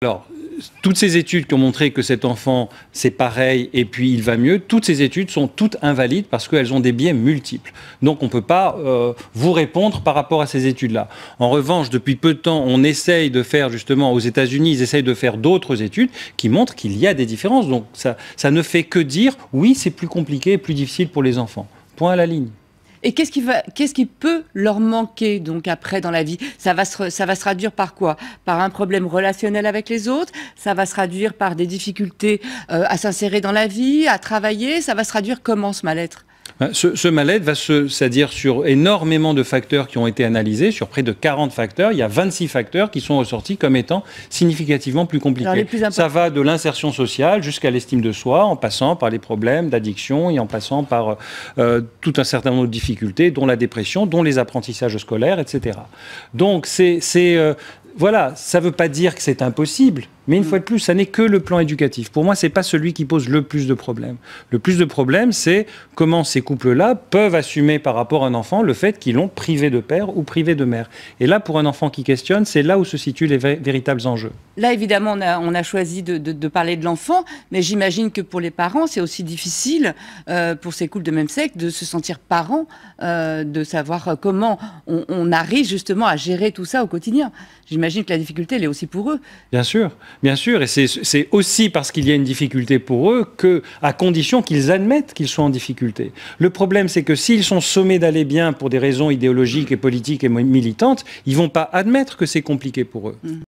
Alors, toutes ces études qui ont montré que cet enfant, c'est pareil et puis il va mieux, toutes ces études sont toutes invalides parce qu'elles ont des biais multiples. Donc on ne peut pas vous répondre par rapport à ces études-là. En revanche, depuis peu de temps, on essaye de faire justement, aux États-Unis, ils essayent de faire d'autres études qui montrent qu'il y a des différences. Donc ça ne fait que dire, oui, c'est plus compliqué et plus difficile pour les enfants. Point à la ligne. Et qu'est-ce qui peut leur manquer donc après dans la vie? Ça va se traduire par quoi? Par un problème relationnel avec les autres? Ça va se traduire par des difficultés à s'insérer dans la vie, à travailler? Ça va se traduire comment ce mal-être? Ce mal-être va c'est-à-dire sur énormément de facteurs qui ont été analysés, sur près de 40 facteurs, il y a 26 facteurs qui sont ressortis comme étant significativement plus compliqués. Ça va de l'insertion sociale jusqu'à l'estime de soi, en passant par les problèmes d'addiction et en passant par tout un certain nombre de difficultés, dont la dépression, dont les apprentissages scolaires, etc. Donc voilà, ça ne veut pas dire que c'est impossible, mais une fois de plus, ça n'est que le plan éducatif. Pour moi, ce n'est pas celui qui pose le plus de problèmes. Le plus de problèmes, c'est comment ces couples-là peuvent assumer par rapport à un enfant le fait qu'ils l'ont privé de père ou privé de mère. Et là, pour un enfant qui questionne, c'est là où se situent les véritables enjeux. Là, évidemment, on a choisi de parler de l'enfant, mais j'imagine que pour les parents, c'est aussi difficile, pour ces couples de même sexe, de se sentir parents, de savoir comment on arrive justement à gérer tout ça au quotidien. J'imagine que la difficulté, elle est aussi pour eux. Bien sûr, et c'est aussi parce qu'il y a une difficulté pour eux à condition qu'ils admettent qu'ils sont en difficulté. Le problème, c'est que s'ils sont sommés d'aller bien pour des raisons idéologiques et politiques et militantes, ils ne vont pas admettre que c'est compliqué pour eux.